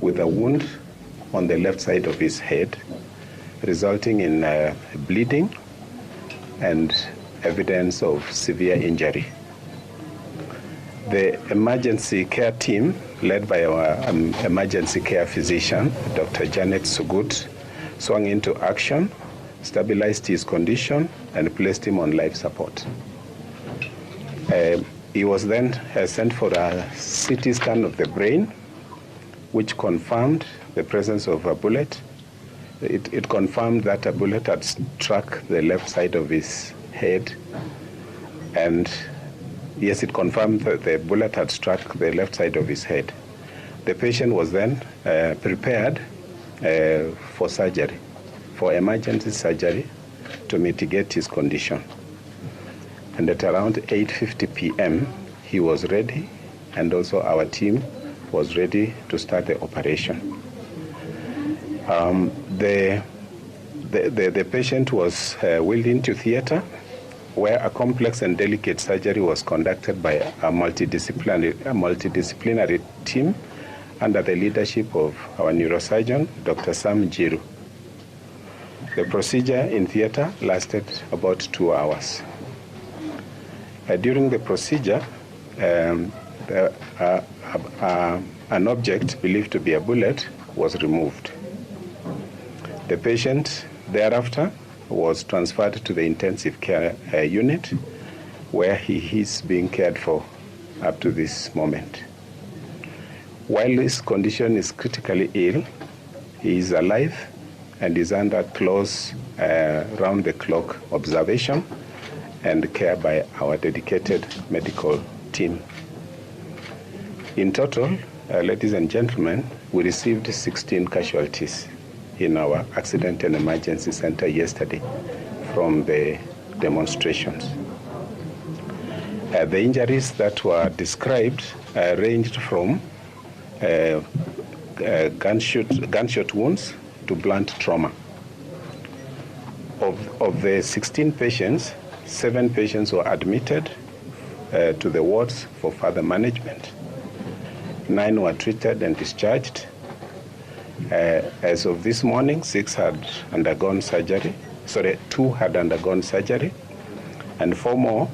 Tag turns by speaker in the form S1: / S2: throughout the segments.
S1: with a wound on the left side of his head, resulting in bleeding and evidence of severe injury. The emergency care team, led by our emergency care physician, Dr. Janet Sugut, swung into action, stabilized his condition, and placed him on life support. He was then sent for a CT scan of the brain, which confirmed the presence of a bullet. It confirmed that a bullet had struck the left side of his head, and yes, it confirmed that the bullet had struck the left side of his head. The patient was then prepared for surgery, for emergency surgery, to mitigate his condition. And at around 8:50 p.m., he was ready, and also our team was ready to start the operation. The patient was wheeled into theater, where a complex and delicate surgery was conducted by a multidisciplinary team under the leadership of our neurosurgeon, Dr. Sam Jiru. The procedure in theater lasted about 2 hours. During the procedure, an object believed to be a bullet was removed. The patient thereafter was transferred to the intensive care unit, where he is being cared for up to this moment. While his condition is critically ill, he is alive and is under close round-the-clock observation and care by our dedicated medical team. In total, ladies and gentlemen, we received 16 casualties in our accident and emergency center yesterday from the demonstrations. The injuries that were described ranged from gunshot wounds to blunt trauma. Of the 16 patients, 7 patients were admitted to the wards for further management. 9 were treated and discharged. As of this morning, 6 had undergone surgery. 2 had undergone surgery, and 4 more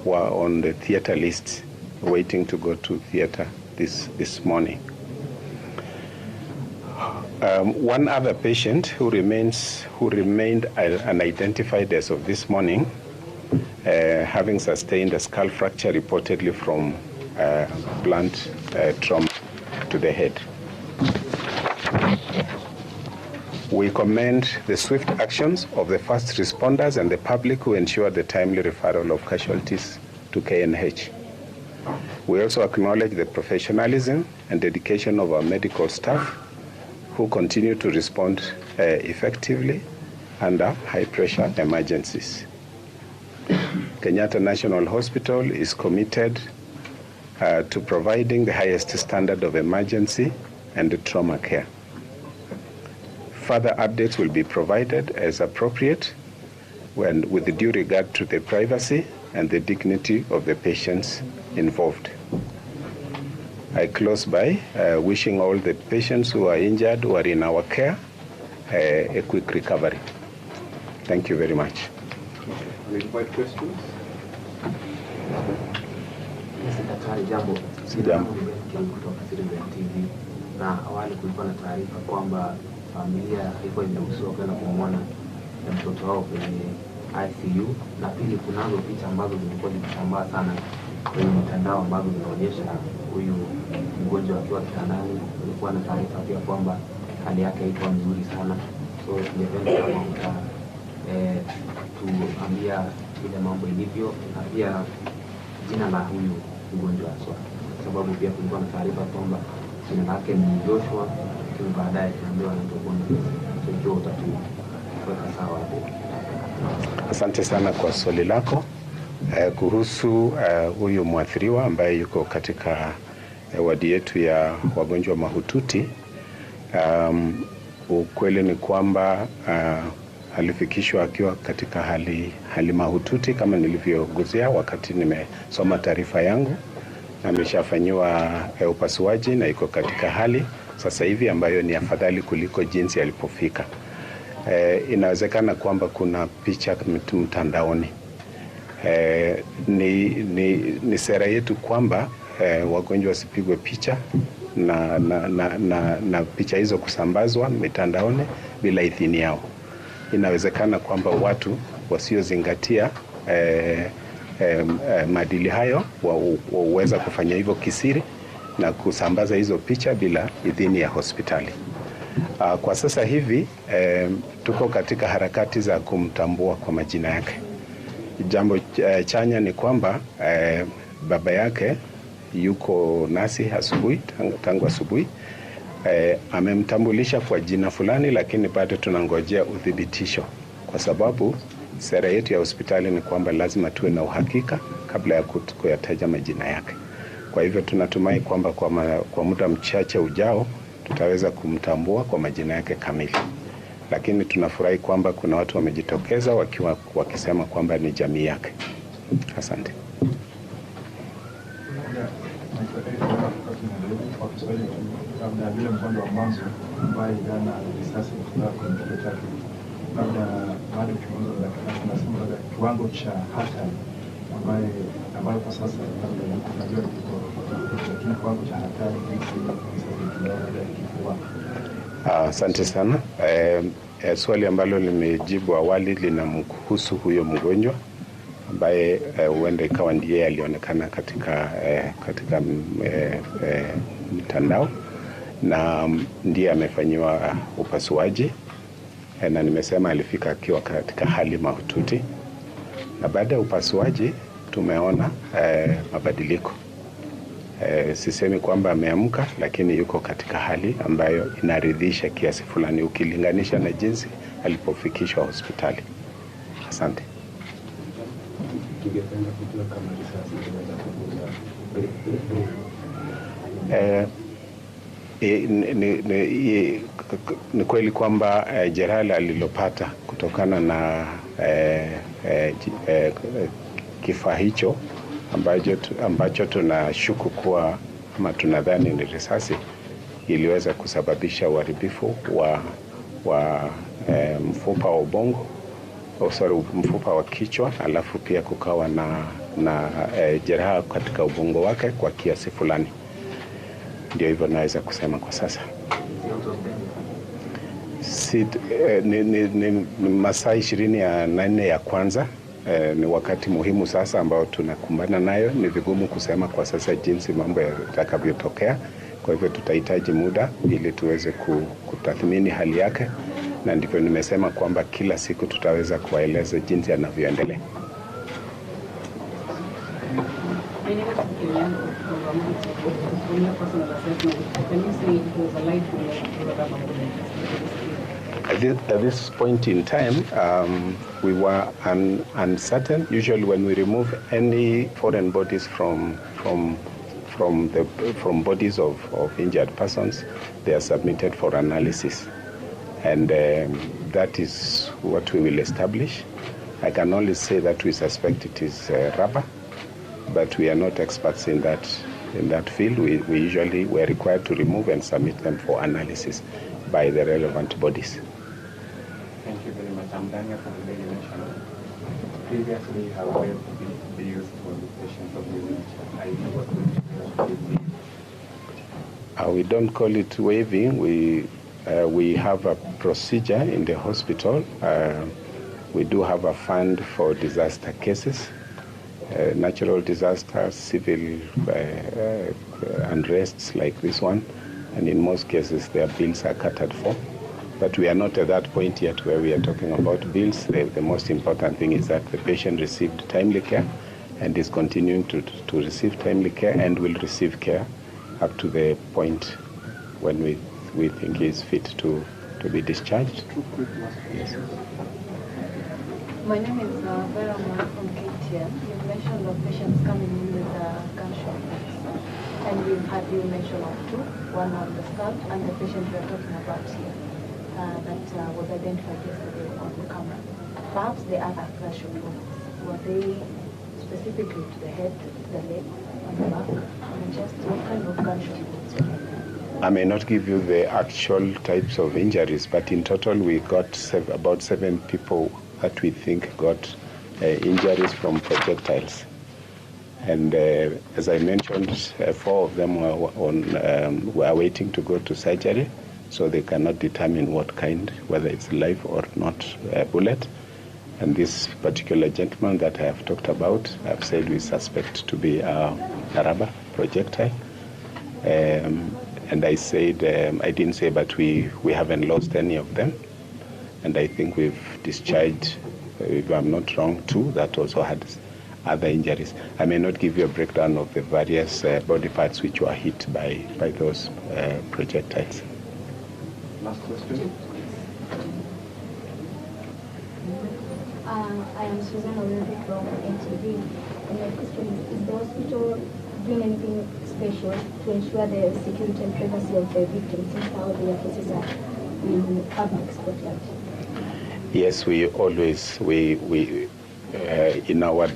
S1: were on the theater list, waiting to go to theater this morning. One other patient who remained unidentified as of this morning, having sustained a skull fracture reportedly from blunt trauma to the head. We commend the swift actions of the first responders and the public who ensured the timely referral of casualties to KNH. We also acknowledge the professionalism and dedication of our medical staff, who continue to respond effectively under high-pressure emergencies. Kenyatta National Hospital is committed to providing the highest standard of emergency and trauma care. Further updates will be provided as appropriate, with due regard to the privacy and the dignity of the patients involved. I close by wishing all the patients who are injured, who are in our care, a quick recovery. Thank you very much.
S2: Any questions?
S3: Daktari, jambo.
S1: Jambo.
S3: Kutoka Citizen TV. Na awali kulikuwa na taarifa kwamba familia ilikuwa imeruhusiwa kwenda kumwona mtoto wao kwenye ICU, na pili kunazo picha ambazo zilikuwa zikisambaa sana kwenye mitandao ambazo zinaonyesha huyu mgonjwa akiwa kitandani. Kulikuwa na taarifa pia kwamba hali yake haikuwa nzuri sana. So ningependa kama tuambia vile mambo ilivyo, na pia jina la huyu mgonjwa haswa, sababu pia kulikuwa na taarifa kwamba jina lake ni Joshua, lakini baadaye tunaambiwa anaitwa Boniface. So utatuweka sawa hapo.
S1: Asante sana kwa swali lako kuhusu huyu mwathiriwa ambaye yuko katika wadi yetu ya wagonjwa mahututi. Ukweli ni kwamba alifikishwa akiwa katika hali mahututi kama nilivyoguzia wakati nimesoma taarifa yangu. Ameshafanyiwa upasuaji na iko katika hali sasa hivi ambayo ni afadhali kuliko jinsi alipofika. Inawezekana kwamba kuna picha mtandaoni. Ni sera yetu kwamba wagonjwa wasipigwe picha na picha hizo kusambazwa mitandaoni bila idhini yao. Inawezekana kwamba watu wasiozingatia maadili hayo waweza kufanya hivyo kisiri na kusambaza hizo picha bila idhini ya hospitali. Kwa sasa hivi tuko katika harakati za kumtambua kwa majina yake. Jambo chanya ni kwamba baba yake yuko nasi asubuhi, tangu asubuhi. Amemtambulisha kwa jina fulani, lakini bado tunangojea udhibitisho, kwa sababu sera yetu ya hospitali ni kwamba lazima tuwe na uhakika kabla ya kuyataja majina yake. Kwa hivyo tunatumai kwamba kwa muda mchache ujao tutaweza kumtambua kwa majina yake kamili. Lakini tunafurahi kwamba kuna watu wamejitokeza wakisema kwamba ni jamii yake. Asante.
S2: kiwango cha hatari ambayo kwa sasa tunajua lakini kiwango cha hatari
S1: asante sana. Swali ambalo limejibu awali linamhusu huyo mgonjwa ambaye huenda ikawa ndiye alionekana katika mtandao na ndiye amefanyiwa upasuaji, na nimesema alifika akiwa katika hali mahututi, na baada ya upasuaji tumeona mabadiliko. Sisemi kwamba ameamka, lakini yuko katika hali ambayo inaridhisha kiasi fulani ukilinganisha na jinsi alipofikishwa hospitali. Asante. Ni kweli kwamba jeraha alilopata kutokana na kifaa hicho ambacho tunashuku kuwa ama tunadhani ni risasi iliweza kusababisha uharibifu wa mfupa wa ubongo, mfupa wa kichwa, alafu pia kukawa na jeraha katika ubongo wake kwa kiasi fulani. Ndio hivyo naweza kusema kwa sasa. Ni masaa 24 ya kwanza. Ni wakati muhimu sasa ambao tunakumbana nayo. Ni vigumu kusema kwa sasa jinsi mambo yatakavyotokea. Kwa hivyo tutahitaji muda ili tuweze kutathmini hali yake, na ndivyo nimesema kwamba kila siku tutaweza kuwaeleza jinsi anavyoendelea. At this point in time, we were uncertain. Usually when we remove any foreign bodies from bodies of injured persons, they are submitted for analysis. And that is what we will establish. I can only say that we suspect it is rubber, but we are not experts in that field. We are required to remove and submit them for analysis by the relevant bodies.
S2: Thank you very much. I'm Daniel from the Daily Nation. Previously, how well be used for the patients of the I know what
S1: we don't call it waiving. We have a procedure in the hospital. We do have a fund for disaster cases, natural disasters, civil unrests like this one, and in most cases their bills are catered for. But we are not at that point yet where we are talking about bills. The most important thing is that the patient received timely care and is continuing to receive timely care and will receive care up to the point when we think he is fit to be discharged. Yes.
S4: My name is Herman from KTN. You mentioned of patients coming in with gunshot wounds, and we've had you mention of two, one on the skull and the patient we are talking about here that was identified yesterday on the camera. Perhaps the other gunshot wounds, were they specifically to the head, the leg, on the back, on the chest? What kind of gunshot wounds were there?
S1: I may not give you the actual types of injuries, but in total we got about 7 people that we think got injuries from projectiles. And as I mentioned, 4 of them were waiting to go to surgery, so they cannot determine what kind, whether it's live or not bullet. And this particular gentleman that I have talked about, I've said we suspect to be a rubber projectile. And I said, I didn't say, but we haven't lost any of them. And I think we've discharged, if I'm not wrong, 2 that also had other injuries. I may not give you a breakdown of the various body parts which were hit by those projectiles.
S2: Last question.
S5: I am Susan Olympic from NTV. And my question is the hospital doing anything special to ensure the security and privacy of the victims since all their cases are in public spotlight?
S1: Yes, we always, in our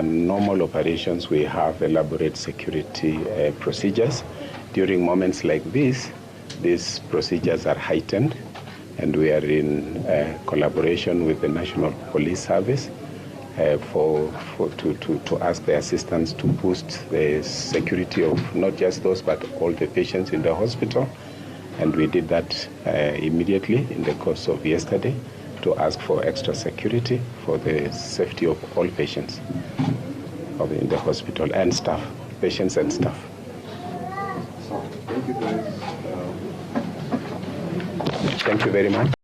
S1: normal operations, we have elaborate security procedures. During moments like this, these procedures are heightened, and we are in collaboration with the National Police Service to ask the assistance to boost the security of not just those, but all the patients in the hospital. And we did that immediately in the course of yesterday to ask for extra security for the safety of all patients in the hospital and staff, patients and staff.
S2: So, thank you guys.
S1: Thank you very much.